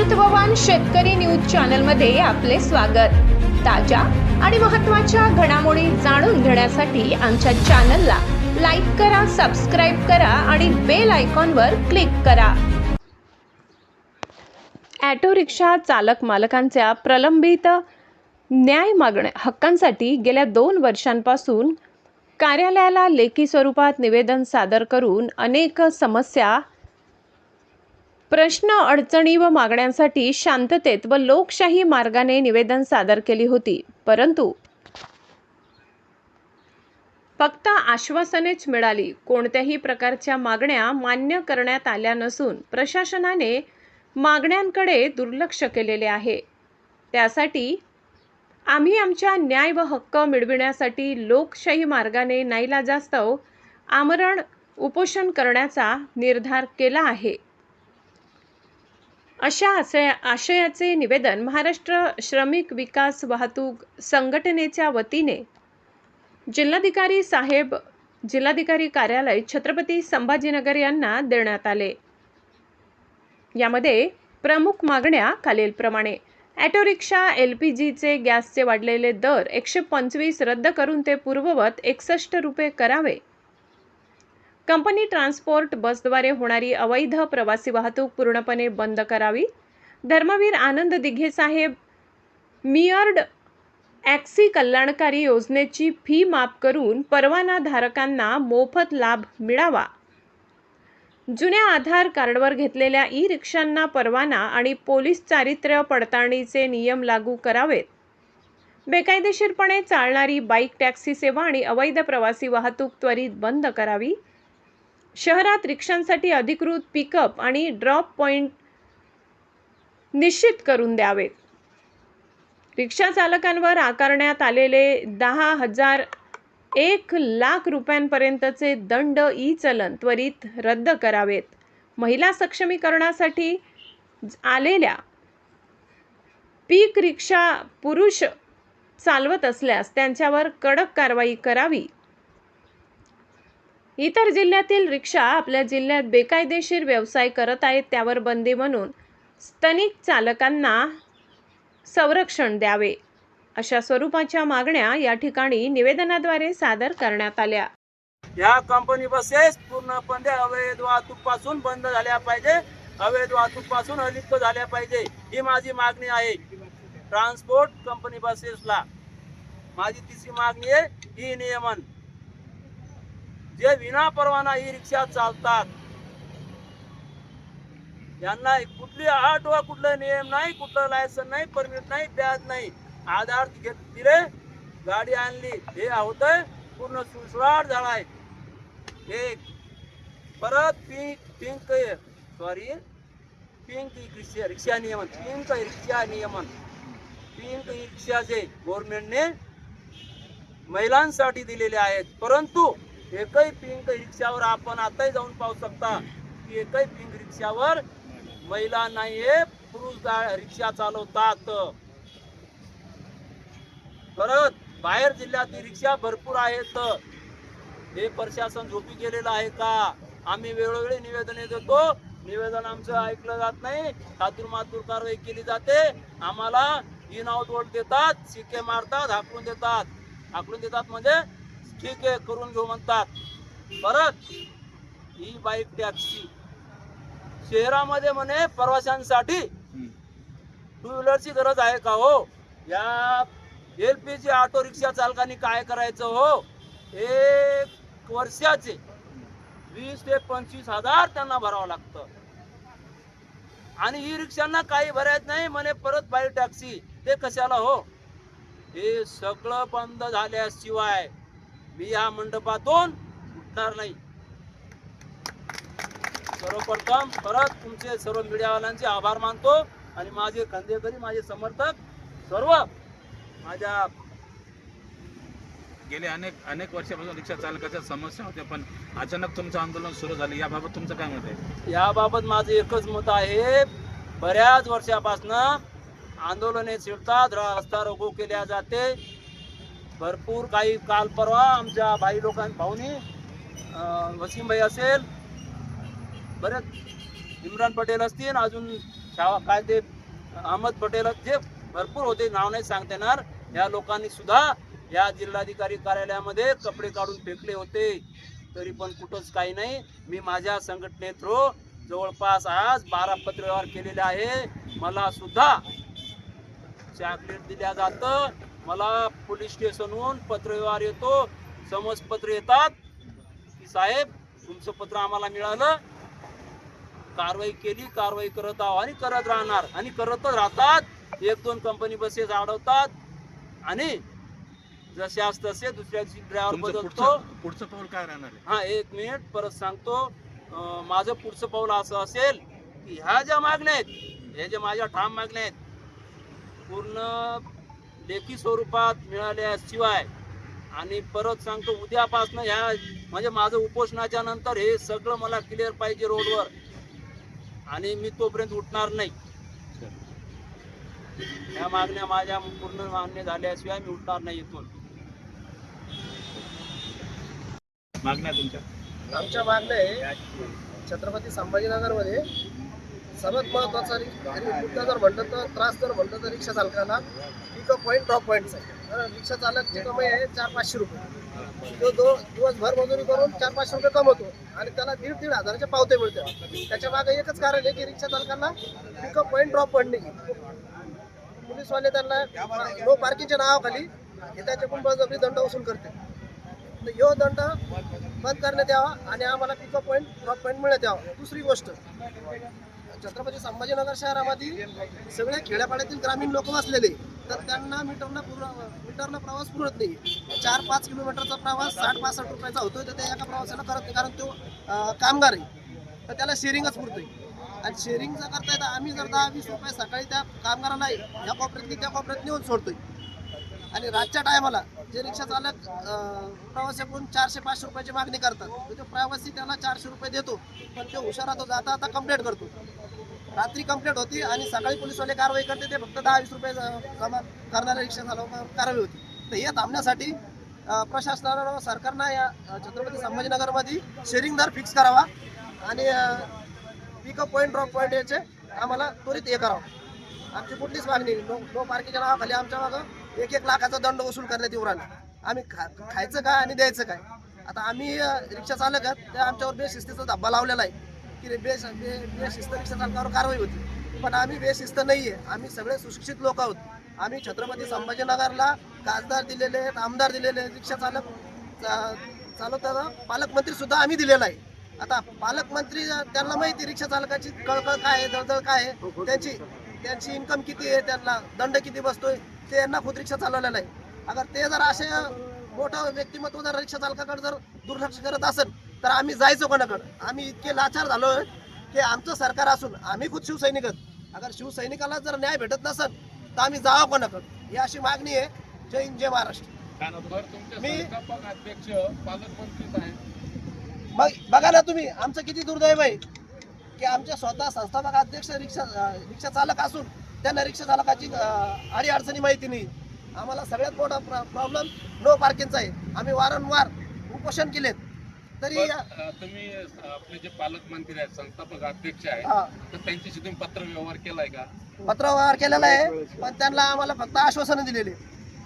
महत्त्ववान शेतकरी news channel मध्ये आपले स्वागत। ताज्या आणि महत्त्वाच्या घडामोडी जाणून घेण्यासाठी आमच्या चॅनलला लाईक करा, सबस्क्राइब करा आणि बेल आयकॉनवर क्लिक करा। ऑटो रिक्षा चालक मालकांच्या प्रलंबित न्याय मागण्या हक्कांसाठी गेल्या 2 वर्षांपासून कार्यालयाला लेखी स्वरूपात निवेदन सादर करून अनेक समस्या, प्रश्न, अडचणी व मागण्यांसाठी शांततेत व लोकशाही मार्गाने निवेदन सादर केली होती। परंतु फक्त आश्वासनेच मिळाली, कोणत्याही प्रकारच्या मागण्या मान्य करण्यात आल्या नसून प्रशासनाने मागण्यांकडे दुर्लक्ष केलेले आहे। त्यासाठी आम्ही आमच्या न्याय व हक्क मिळविण्यासाठी लोकशाही मार्गाने नाईलाजास्तव आमरण उपोषण करण्याचा निर्धार केला आहे। अशा आशयाचे निवेदन महाराष्ट्र श्रमिक विकास वाहतूक संघटनेच्या वतीने जिल्हाधिकारी साहेब, जिल्हाधिकारी कार्यालय, छत्रपती संभाजीनगर यांना देण्यात आले। यामध्ये प्रमुख मागण्या खालीलप्रमाणे: ऑटो रिक्षा LPGचे गॅसचे वाढलेले दर 125 रद्द करून ते पूर्ववत 61 रुपये करावे। कंपनी ट्रान्सपोर्ट बसद्वारे होणारी अवैध प्रवासी वाहतूक पूर्णपणे बंद करावी। धर्मवीर आनंद दिघे साहेब मियर्ड ॲक्सी कल्याणकारी योजनेची फी माफ करून परवाना धारकांना मोफत लाभ मिळावा। जुन्या आधार कार्डवर घेतलेल्या ई-रिक्षांना परवाना आणि पोलीस चारित्र्य पडताळणीचे नियम लागू करावेत। बेकायदेशीरपणे चालणारी बाईक टॅक्सी सेवा आणि अवैध प्रवासी वाहतूक त्वरित बंद करावी। शहरात रिक्षांसाठी अधिकृत पिकअप आणि ड्रॉप पॉइंट निश्चित करून द्यावेत। रिक्षा चालकांवर आकारण्यात आलेले 10,000 1 लाख रुपयांपर्यंतचे दंड ई-चलन त्वरित रद्द करावेत। महिला सक्षमीकरणासाठी आलेल्या पीक रिक्षा पुरुष चालवत असल्यास त्यांच्यावर कडक कारवाई करावी। इतर जिल्ह्यातील रिक्षा आपल्या जिल्ह्यात बेकायदेशीर व्यवसाय करत आहेत त्यावर बंदी म्हणून स्थानिक चालकांना संरक्षण द्यावे। अशा स्वरूपाच्या मागण्या या ठिकाणी निवेदनाद्वारे सादर करण्यात आल्या। या कंपनी बसेस पूर्णपणे अवैध वाहतूक पासून बंद झाल्या पाहिजे, अवैध वाहतूक पासून अलिप्त झाल्या पाहिजे, ही माझी मागणी आहे। ट्रान्सपोर्ट कंपनी बसेसला माझी तिसरी मागणी आहे, ही नियमन जे विना परवाना ई रिक्षा चालतात यांना कुठली अट व कुठला नियम नाही, कुठलं लायसन नाही, परमिट नाही, ब्याज नाही, आधार दिले, गाडी आणली, हे होतंय पूर्ण सुळसुळाट झालाय। एक परत पिंक रिक्षा नियमन, पिंक रिक्षा नियमन, पिंक रिक्षाचे गव्हर्नमेंटने महिलांसाठी दिलेले आहेत, परंतु एकही पिंक रिक्षावर आपण आताही जाऊन पाहू शकता की एकही पिंक रिक्षावर महिला नाहीये, पुरुष रिक्षा चालवतात। परत बाहेर जिल्ह्यातील रिक्षा भरपूर आहेत, हे प्रशासन झोपी गेलेलं आहे का? आम्ही वेळोवेळी निवेदने देतो, निवेदन आमचं ऐकलं जात नाही, खातूर कारवाई केली जाते, आम्हाला इन आउट वोट देतात, शिक्के मारतात, हाकलून देतात म्हणजे ठीक आहे करून घेऊ म्हणतात। परत ही बाईक टॅक्सी शहरामध्ये म्हणे प्रवाशांसाठी 2 व्हीलरची गरज आहे का हो? या LPG ऑटो रिक्षा चालकांनी काय करायचं हो? 1 वर्षाचे 20 ते 25 हजार त्यांना भरावं लागतं आणि ई रिक्षांना काही भरायचं नाही म्हणे। परत बाईक टॅक्सी ते कशाला हो? हे सगळं बंद झाल्याशिवाय मी या मंडपातून उठणार नाही। सर्वप्रथम परत तुमचे सर्व मीडियावाल्यांचे आभार मानतो आणि माझे खांदेकरी, माझे समर्थक सर्व माझ्या गेले अनेक वर्षापासून रिक्षा चालकाच्या समस्या होत्या, पण अचानक तुमचं आंदोलन सुरू झालं, याबाबत तुमचं काय मत आहे? याबाबत माझं एकच मत आहे, बऱ्याच वर्षापासून आंदोलने छिडतात, रस्ता रोको केल्या जाते, भरपूर काही काल परवा आमच्या भाई भाऊनी वसीम भाई असेल, बरेच इम्रान पटेल असतील, अजून काय ते अहमद पटेल जे भरपूर होते, नाव नाही सांगता येणार, या लोकांनी सुद्धा या जिल्हाधिकारी कार्यालयामध्ये कपडे काढून फेकले होते, तरी पण कुठंच काही नाही. मी माझ्या संघटने थ्रू जवळपास आज 12 पत्रव्यवहार केलेले आहे. मला सुद्धा चॉकलेट दिल्या जातं, मला पोलीस स्टेशनहून पत्रव्यवहार येतो, समजपत्र येतात की साहेब तुमचं पत्र आम्हाला मिळालं, कारवाई केली, कारवाई करत आहो आणि करत राहणार आणि करतच राहतात. 1-2 कंपनी बसेस अडवतात आणि जशास तसे दुसऱ्या दिवशी ड्रायव्हर तुमचं बदलतो. पुढचं पाऊल काय राहणार आहे? हा, 1 मिनिट परत सांगतो. माझं पुढचं पाऊल असं असेल की ह्या ज्या मागण्या आहेत, ह्या ज्या माझ्या ठाम मागण्या आहेत, पूर्ण लेखी स्वरूपात मिळाल्याशिवाय, आणि परत सांगतो उद्यापासून ह्या म्हणजे माझं उपोषणाच्या नंतर हे सगळं मला क्लिअर पाहिजे रोडवर, आणि मी तोपर्यंत उठणार नाही. ह्या मागण्या माझ्या पूर्ण मान्य झाल्याशिवाय मी उठणार नाही इथून. मागण्या तुमच्या? आमच्या मागण्या आहे छत्रपती संभाजीनगरमध्ये सर्वात महत्त्वाचा मुद्दा जर म्हटलं तर त्रास जर म्हटलं तर रिक्षा चालकाला पिकअप पॉईंट ड्रॉप पॉईंटचा आहे. रिक्षा चालकची कमाई आहे 400-500 रुपये. तो दिवसभर मजुरी करून 400-500 रुपये कमवतो आणि त्याला 1,500-1,500 हजाराचे पावते मिळते. त्याच्या मागे एकच कारण आहे की रिक्षा चालकांना पिकअप पॉईंट ड्रॉप पॉईंट नाही. पोलीसवाले त्यांना नो पार्किंगच्या नावाखाली हे त्याच्याकडून बळजबरी दंड वसूल करते. तर ह्यो दंड बंद करण्यात यावा आणि आम्हाला पिकअप पॉईंट ड्रॉप पॉईंट मिळण्यात यावा. दुसरी गोष्ट, छत्रपती संभाजीनगर शहरामध्ये सगळे खेड्यापाड्यातील ग्रामीण लोक बसलेले, तर त्यांना मीटरला प्रवास पुरत नाही. 4-5 किलोमीटरचा प्रवास 60-65 रुपयाचा होतोय, तर त्या एका प्रवासाला करत नाही, कारण तो कामगार आहे, तर त्याला शेअरिंगच पुरतोय. आणि शेअरिंगचा करता येतं आम्ही जर 10-20 रुपये सकाळी त्या कामगाराला ह्या कॉपऱ्यातली त्या कॉपऱ्यात नेऊन सोडतोय, आणि रातच्या टायमाला जे रिक्षा चालक प्रवाशाकडून 400-500 रुपयाची मागणी करतात, तर तो प्रवासी त्याला 400 रुपये देतो, पण तो हुशारा तो जाता आता कंप्लेंट करतो. रात्री कंप्लेंट होती आणि सकाळी पोलीसवाले कारवाई करते, ते फक्त 10-20 रुपये जमा करणाऱ्या रिक्षा चालकांवर कारवाई होती. तर हे थांबण्यासाठी प्रशासनानं सरकारनं या छत्रपती संभाजीनगरमध्ये शेअरिंग दर फिक्स करावा आणि पिकअप पॉईंट ड्रॉप पॉईंट याचे आम्हाला त्वरित हे करावं. आमची कुठलीच मागणी नो पार्किंगच्या नावाखाली आमच्या मागं 1-1 लाखाचा दंड वसूल करण्यात येऊ राहिला. आम्ही खायचं काय आणि द्यायचं काय? आता आम्ही रिक्षा चालक आहोत, त्या आमच्यावर बेशिस्तीचा धब्बा लावलेला आहे की बेशिस्त रिक्षा चालकावर कारवाई होती, पण आम्ही बेशिस्त नाही आहे. आम्ही सगळे सुशिक्षित लोक आहोत. आम्ही छत्रपती संभाजीनगरला खासदार दिलेले आहेत, आमदार दिलेले आहेत, रिक्षा चालवताना पालकमंत्री सुद्धा आम्ही दिलेला आहे. आता पालकमंत्री त्यांना माहिती रिक्षा चालकाची कळकळ काय आहे, दळदळ काय आहे, त्यांची इन्कम किती आहे, त्यांना दंड किती बसतोय, ते यांना खुद रिक्षा चालवलेला आहे. अगर ते जर असे मोठं व्यक्तिमत्व जर रिक्षा चालकाकडे जर दुर्लक्ष करत असेल तर आम्ही जायचो कोणाकडे? आम्ही इतके लाचार झालो की आमचं सरकार असून आम्ही खुद शिवसैनिक आहोत. अगर शिवसैनिकाला जर न्याय भेटत नसेल तर आम्ही जावं कोणाकडे? ही अशी मागणी आहे. जय हिंद, जय महाराष्ट्र. मी मग बघा ना तुम्ही, आमचं किती दुर्दैव आहे की आमच्या स्वतः संस्थापक अध्यक्ष रिक्षा चालक असून त्यांना रिक्षा चालकाची अडीअडचणी माहिती नाही. आम्हाला सगळ्यात मोठा प्रॉब्लेम नो पार्किंगचा आहे. आम्ही वारंवार उपोषण केलेत, तरी तुम्ही आपले जे पालकमंत्री आहेत, संस्थापक अध्यक्ष आहेत, तर त्यांच्याशी तुम्ही पत्र व्यवहार केलाय का? पत्रव्यवहार केलेला आहे, पण त्यांना आम्हाला फक्त आश्वासनं दिलेली.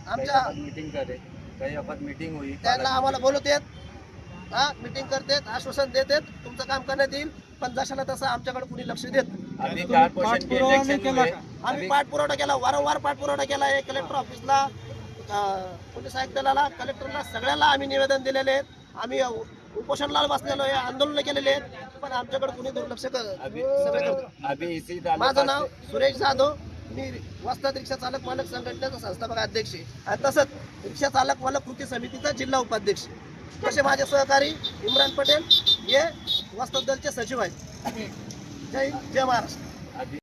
आमच्या मीटिंग होईल, त्यांना आम्हाला बोलवतात, मीटिंग करतात, आश्वासन देतात, तुमचं काम करण्यात येईल, पण जशाला तसं आमच्याकडे कुणी लक्ष देत. आम्ही पाठपुरावा केला, वारंवार पाठपुरावा केला आहे. कलेक्टर ऑफिसला, पोलीस आयुक्ताला, कलेक्टरला, सगळ्याला आम्ही निवेदन दिलेले आहेत. आम्ही उपोषणाला बसलेलो आहे, आंदोलन केलेले आहेत, पण आमच्याकडे कुणी दुर्लक्ष करत. माझं नाव सुरेश जाधव, मी वस्ताद रिक्षा चालक मालक संघटनेचा संस्थापक अध्यक्ष आहे, आणि तसंच रिक्षा चालक मालक कृती समितीचा जिल्हा उपाध्यक्ष. तसे माझे सहकारी इम्रान पटेल हे वस्ताद दलचे सचिव आहेत. जय हिंद, जय महाराष्ट्र.